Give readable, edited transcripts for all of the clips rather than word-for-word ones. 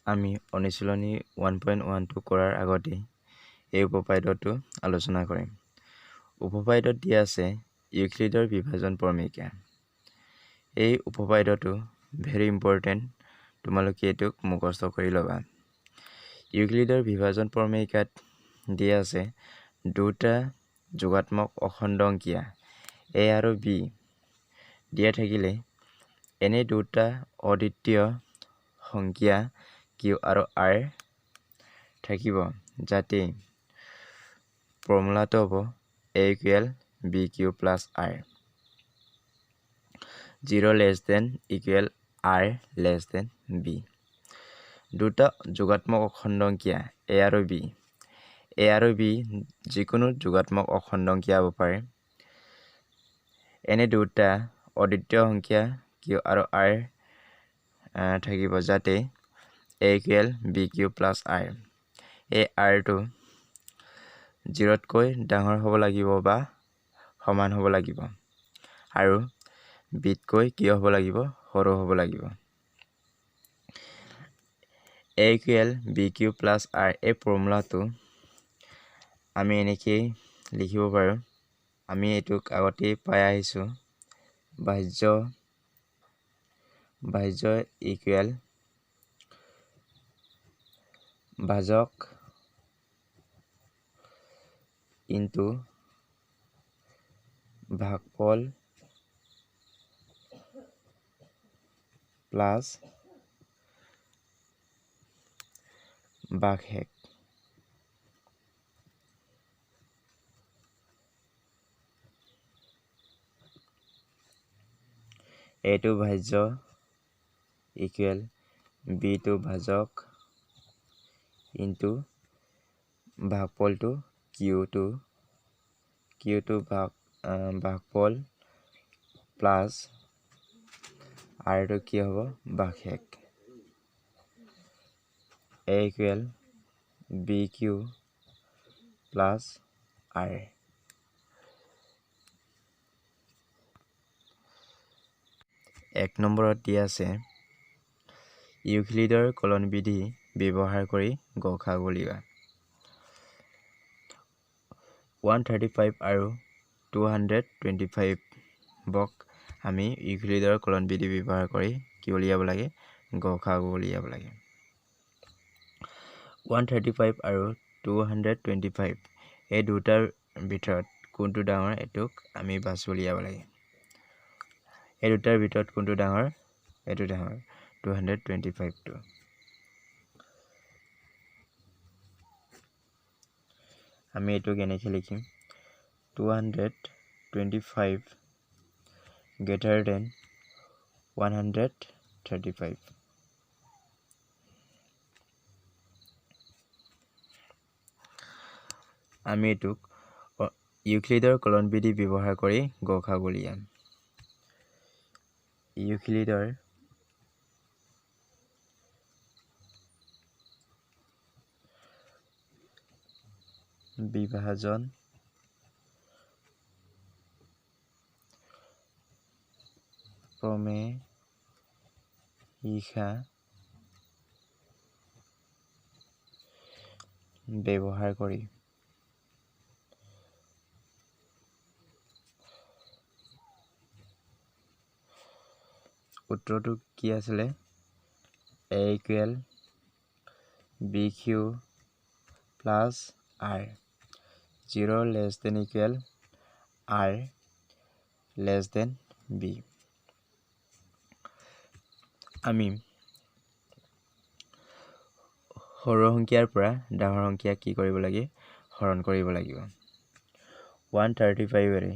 আমি অনুশীলনী 1.1 কৰাৰ আগতে এই উপপাদ্যটো আলোচনা কৰিম। উপপাদ্যত দিয়া আছে ইউক্লিডৰ বিভাজন প্ৰমেয়িকা। এই উপপাদ্যটো ভেৰি ইম্পৰ্টেণ্ট, তোমালোকে এইটোক মুখস্থ কৰি ল'বা। ইউক্লিডৰ বিভাজন প্ৰমেয়িকাত দিয়া আছে দুটা যোগাত্মক অখণ্ড অংকীয়া a আৰু b দিয়া থাকিলে এনে দুটা অদ্বিতীয় সংখ্যা q আৰু r থাকিব যাতে ফৰ্মুলাটো হ'ব a = bq + r, 0 > r b। দুটা যোগাত্মক অখণ্ড অংকীয়া a আৰু b যিকোনো যোগাত্মক অখণ্ড অংকীয়া হ'ব পাৰে। এনে দুটা অদ্বিতীয় সংখ্যা q আৰু r থাকিব যাতে a = bq + r। এই rটো 0তকৈ ডাঙৰ হ'ব লাগিব বা সমান হ'ব লাগিব আৰু bতকৈ কি হ'ব লাগিব? সৰু হ'ব লাগিব। a = bq + r এই ফৰ্মুলাটো আমি এনেকৈ লিখিব পাৰোঁ। আমি এইটোক আগতেই পাই আহিছোঁ। ভাজ্য ইকুৱেল ভাজক ইনটু ভাগফল প্লাছ ভাগশেষ। এইটো ভাজ্য ইকুৱেল বিটো ভাজক ইনটু ভাগফলটো কিউটো ভাগফল প্লাছ আৰটো কি হ'ব? ভাগশেষ। a = bq + r। এক নম্বৰত দিয়া আছে ইউক্লিডৰ কলন বিধি ব্যৱহাৰ কৰি গ সা গ উলিওৱা। 135 আৰু 225ক আমি ইউক্লিডৰ কলন বিধি ব্যৱহাৰ কৰি কি উলিয়াব লাগে? গ সা গ উলিয়াব লাগে। 135 আৰু 225 এই দুটাৰ ভিতৰত কোনটো ডাঙৰ এইটোক আমি বাছি উলিয়াব লাগে। এই দুটাৰ ভিতৰত কোনটো ডাঙৰ? এইটো ডাঙৰ, 225টো। আমি এইটোক এনেকৈ লিখিম 225 greater than 135। আমি এইটোক ইউক্লিডৰ কলন বিধি ব্যৱহাৰ কৰি গ সা গ উলিয়াম। ইউক্লিডৰ বিভাজন প্ৰমেয়িকা ব্যৱহাৰ কৰি উত্তৰটো কি আছিলে? a = bq + r, 0 > r b। আমি সৰু সংখ্যাৰ পৰা ডাঙৰ সংখ্যা কি কৰিব লাগে? হৰণ কৰিব লাগিব। 135ৰে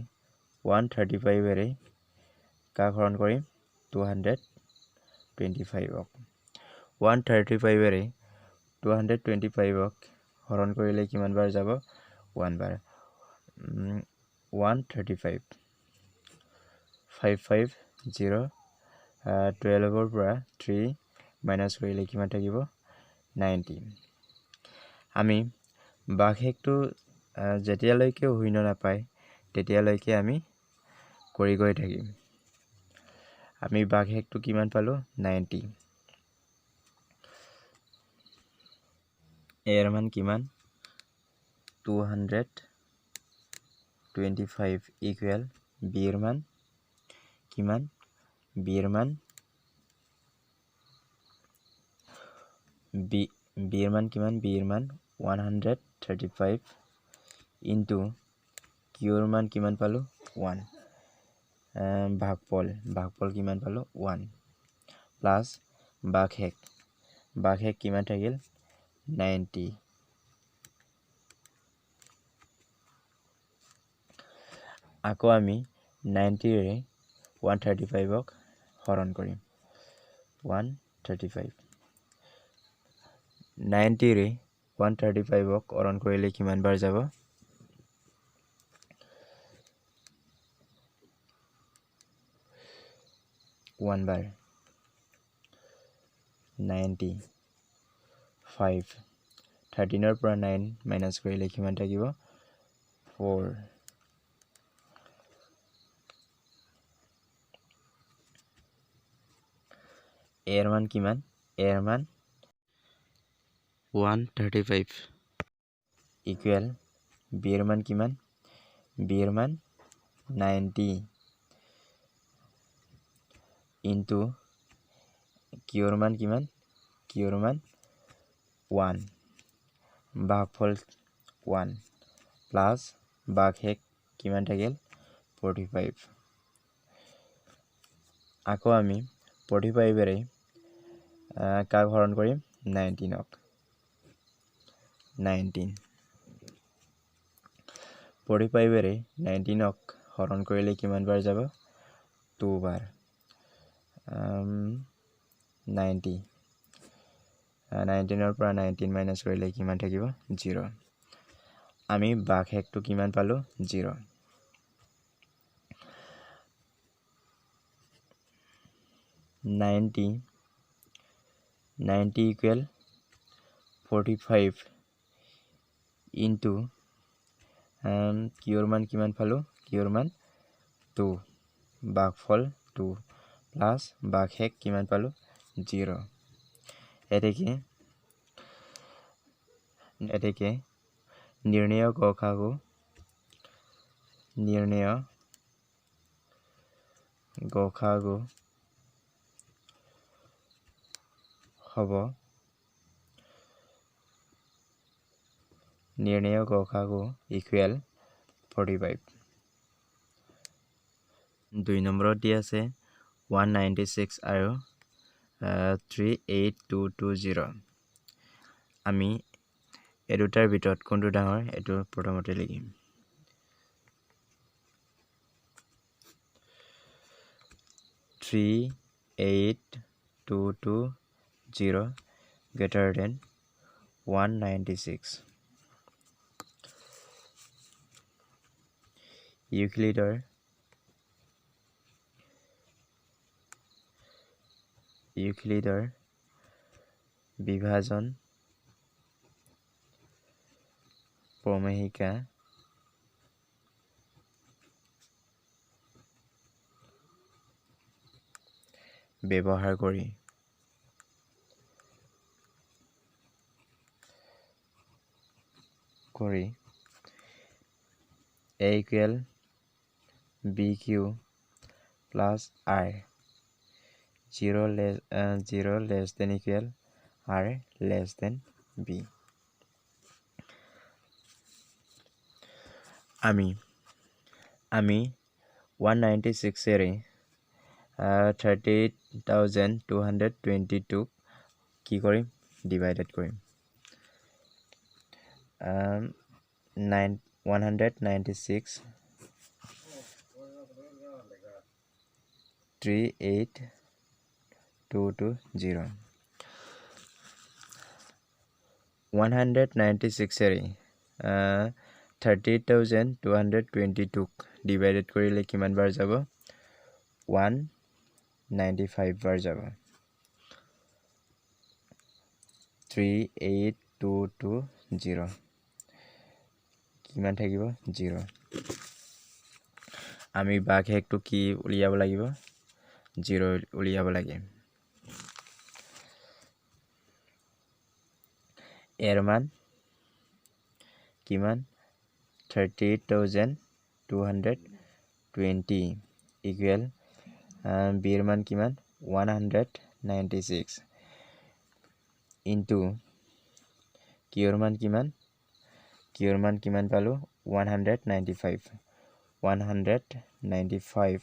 কাক হৰণ কৰিম? 225ক। 135ৰে 225ক হৰণ কৰিলে কিমান বাৰ যাব? 1 বাৰ। 135 550 12ৰ পৰা 3 মাইনাছ কৰিলে কিমান থাকিব? 90। আমি ভাগশেষটো যেতিয়ালৈকে শূন্য নাপায় তেতিয়ালৈকে আমি কৰি গৈ থাকিম। আমি ভাগশেষটো কিমান পালোঁ? 90। এৰ মান কিমান 225 ইকুৱেল বিৰ মান কিমান বিৰ মান বিৰ মান কিমান বিৰ মান 135 ইনটু কিউৰ মান কিমান পালো 1 ভাগফল কিমান পালো 1 প্লাস বাঘেক কিমান থাকিল 90 আকৌ আমি 90 ৰে 135 ক হৰণ কৰিম 135 90 ৰে 135 ক হৰণ কৰিলে কিমান বাৰ যাব 1 বাৰ 90 5 13 পৰা 9 মাইনাস কৰিলে কিমান থাকিব 4 এৰ মান কিমান এৰ মান 135 ইকুৱেল বিৰ মান কিমান বিৰ মান 90 ইনটু কিউৰ মান কিমান কিউৰ মান 1 ভাগফল 1 প্লাস বাঘেক কিমান থাকিল 45 আকৌ আমি 45 ৰে কাক হৰণ কৰিম 19 ক 19 45 ৰে 19 ক হৰণ কৰিলে কিমান বাৰ যাব 2 বাৰ 90 19 পৰা 19 মাইনাস কৰিলে কিমান থাকিব 0 আমি বাঘেকটো কিমান পালো 0 90 ইকুৱেল 45 ইনটু কিউৰ মান কিমান পালো কিউৰ মান 2 ভাগফল 2 প্লাস বাঘেক কিমান পালো 0 এতেকে নির্ণয় গসাগু হব নির্ণয় গসাগু ইকুৱেল 45 2 নম্বৰত দি আছে 196 আৰু 38220 আমি এই দুটাৰ ভিতৰত কোনটো ডাঙৰ এটো প্ৰথমতে লিখিম 38220 greater than 196 ইউক্লিডৰ বিভাজন প্ৰমেয়িকা ব্যৱহাৰ কৰি a equal bq plus r 0 less than equal r less than b আমি 196 এৰে 38,222 কি কৰিম ডিভাইডেড কৰিম 196 38220 196 এৰে 38,222 ডিভাইডেড কৰিলে কিমান বাৰ যাব 195 বাৰ যাব 38220 কিমান থাকিব 0 আমি বাঘেকটো কি উলিয়াব লাগিব 0 উলিয়াব লাগে এৰ মান কিমান 38,220 ইকুৱেল বিৰ মান কিমান 196 ইনটু কিউৰ মান কিমান পালো 195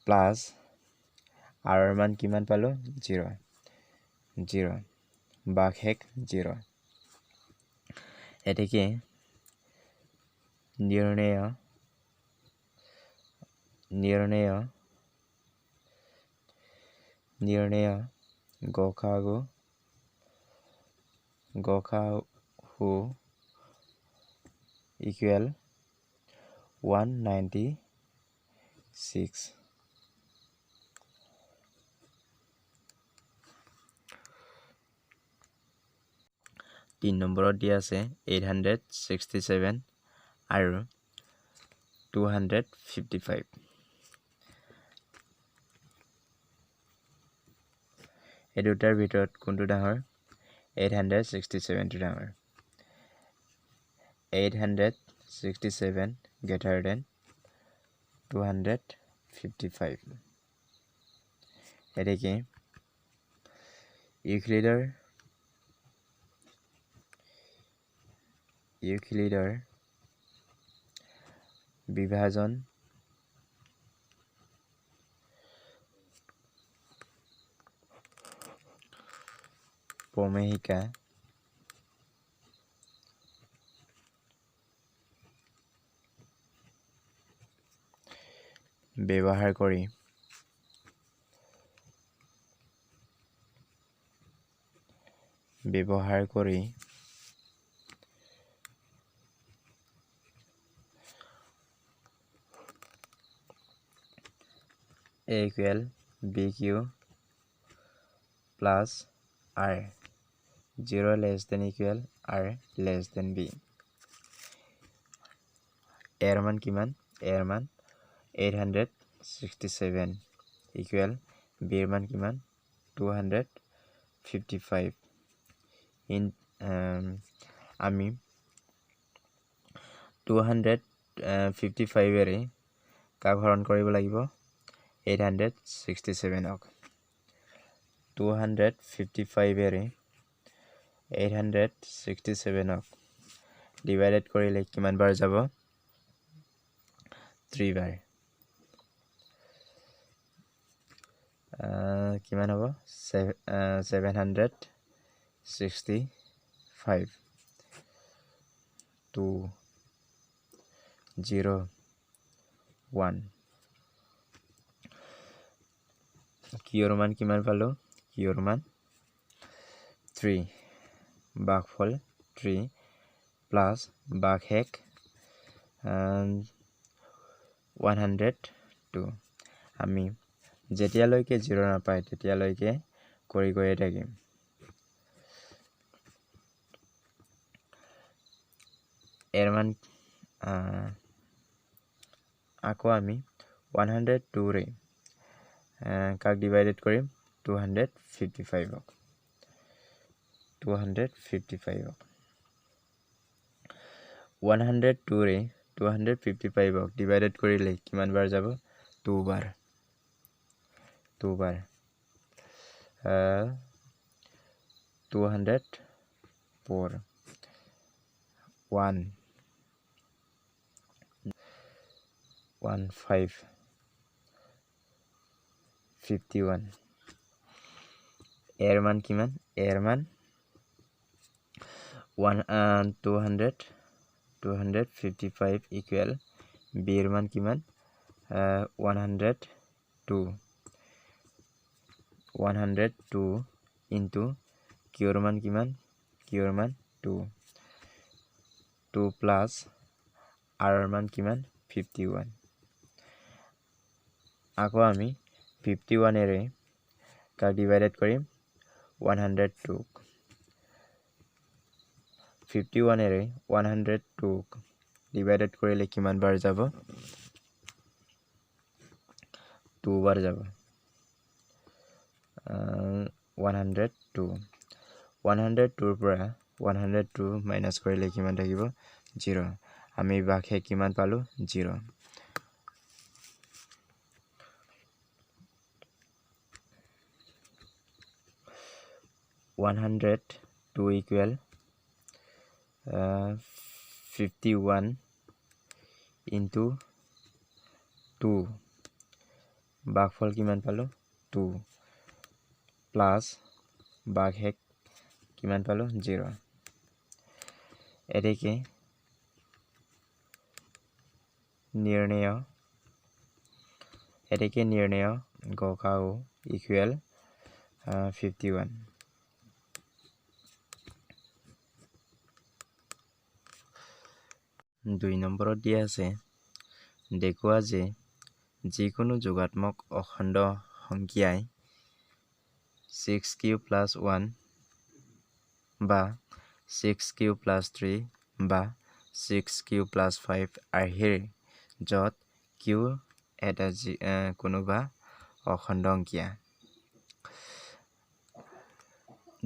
প্লাছ আৰৰ মান কিমান পালো 0 বাঘেক 0 এতেকে নিৰ্ণয় গসাগু ইকুৱেল 196 3 নম্বৰত দিয়া আছে 867 আৰু 255 এই দুটাৰ ভিতৰত কোনটো ডাঙৰ 867 টো ডাঙৰ 867 greater than 255 এদিকে ইউক্লিডৰ বিভাজন প্ৰমেয়িকা ব্যৱহাৰ কৰি A equal BQ plus R 0 less than equal R less than B A মান কিমান A মান 867 equal B মান কিমান 255 in আমি 255 এৰে কাক হৰণ কৰিব লাগিব 867 ক 255 এৰে 867 ক ডিভাইডেড কৰিলে কিমান বাৰ যাব 3 বাৰ কিমান হ'ব 765 2 0 1 কিউৰ মান কিমান পালো কিউৰ মান 3 বাঘফল 3 প্লাছ বাঘেক 102 আমি যেতিয়ালৈকে 0 নাপায় তেতিয়ালৈকে কৰি গৈয়ে থাকিম এৰ মান আকৌ আমি 102 ৰে কাক ডিভাইডেড কৰিম 255 ক 102 ৰে 255 ক ডিভাইডেড কৰিলে কিমান বাৰ যাব 2 বাৰ 204 1 15 51 এৰ মান কিমান এৰ মান 255 ইকুৱেল বি এৰ মান কিমান 102 ইনটু কিউৰ মান কিমান কিউৰ মান 2 প্লাছ আৰৰ মান কিমান 51 আকৌ আমি 51 এৰে কাক ডিভাইডেড কৰিম 102 51 এৰে 102 ডিভাইডেড কৰিলে কিমান বাৰ যাব 2 বাৰ যাব 102 102 ৰ পৰা 102 মাইনাছ কৰিলে কিমান থাকিব 0 আমি বাঘে কিমান পালো 0 102 equal 51 into 2 বাঘফল কিমান পালো 2 প্লাস বাঘে কিমান পালো 0 এদিকে নির্ণয় গসাউ ইকুয়াল 51 2 নম্বৰত দিয়া আছে দেখুৱা যে যিকোনো যোগাত্মক অখণ্ড সংখ্যাই 6q + 1 বা 6q + 3 বা 6q + 5 আৰ্হিৰ য'ত q এটা কোনোবা অখণ্ড সংখ্যা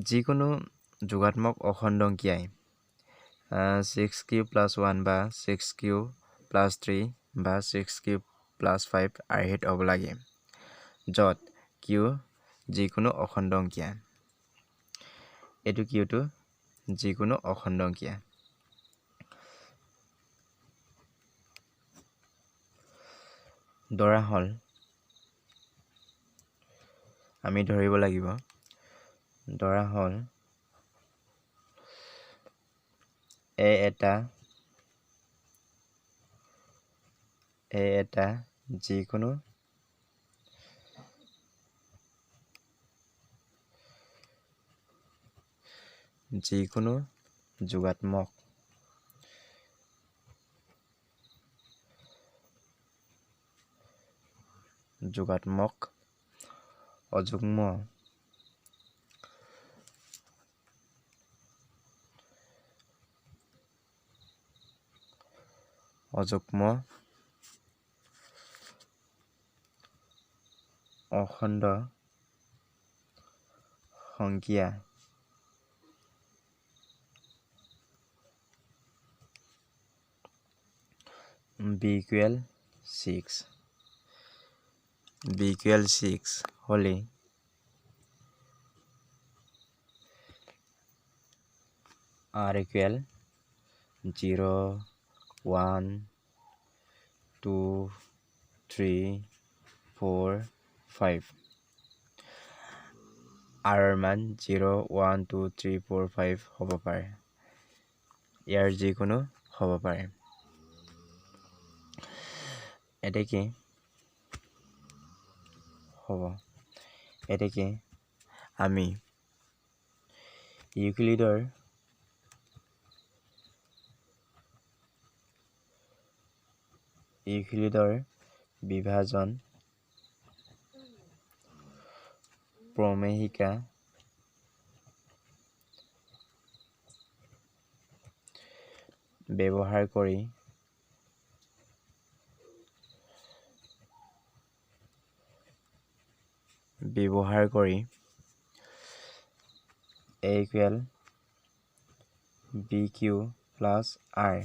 যিকোনো যোগাত্মক অখণ্ড সংখ্যাই 6q + 1 বা 6q + 3 বা 6q + 5 আৰ্হিত হ'ব লাগে য'ত q যিকোনো অখণ্ড সংখ্যা এটো কিউটো যিকোনো অখণ্ড সংখ্যা ধৰা হল আমি ধৰিব লাগিব ধৰা হল এটা যিকোনো যোগাত্মক অযুগ্ম অখণ্ড সংখ্যা b = 6 হলে r = 0 1 2 3 4 5 r মান 0 1 2 3 4 5 হ'ব পাৰে ইয়াৰ যিকোনো হ'ব পাৰে এতেকে আমি ইউক্লিডৰ বিভাজন প্ৰমেয়িকা ব্যৱহাৰ কৰি a = bq + r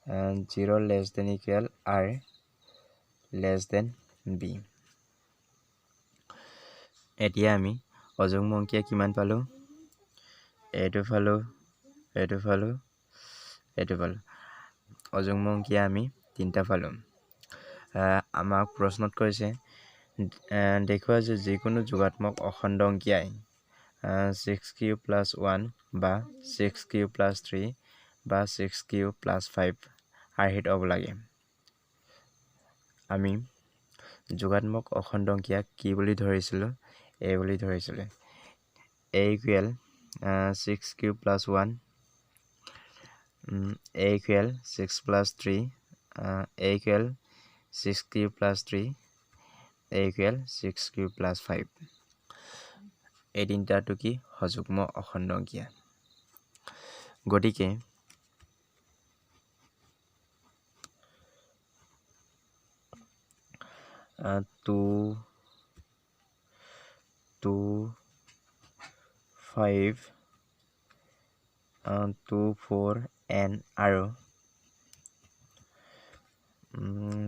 and 0 less than equal r less than b এতিয়া আমি অযুগ্ম সংখ্যা কিমান পালো এইটো পালো অযুগ্ম সংখ্যা আমি তিনটা পালো আমাক প্ৰশ্নত কৈছে দেখুৱা যে যিকোনো যোগাত্মক অখণ্ড সংখ্যাই 6q + 1 বা 6q + 3 বা 6q + 5 আৰ্হিত হ'ব লাগে আমি যোগাত্মক অখণ্ড সংখ্যা কি বুলি ধৰিছিলো a বুলি ধৰিছিলো a = 6q + 1 a = 6 + 3 a = 6q + 3 a = 6q + 5 এই তিনটাটো কি অযুগ্ম অখণ্ড সংখ্যা গতিকে 2 5 2 4 n আৰু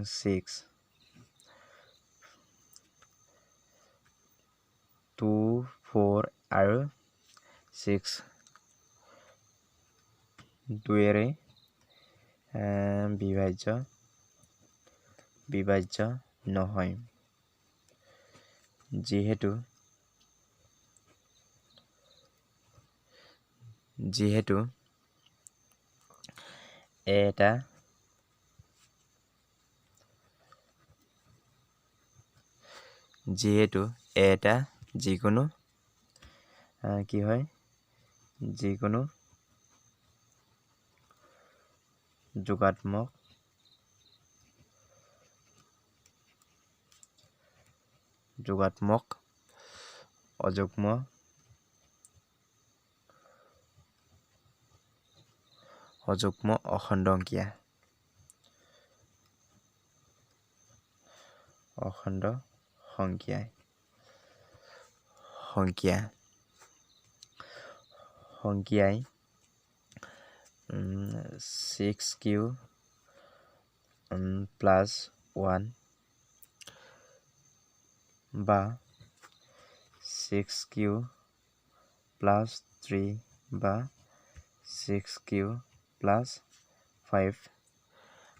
6 2 4 আৰু 6 2ৰে বিভাজ্য নহয় যিহেতু এটা যিকোনো কি হয় যিকোনো যোগাত্মক অযুগ্ম অখণ্ড সংখ্যাই 6Q+1 বা 6Q+3 বা 6Q+5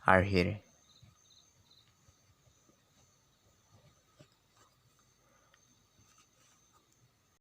আৰ্হিৰ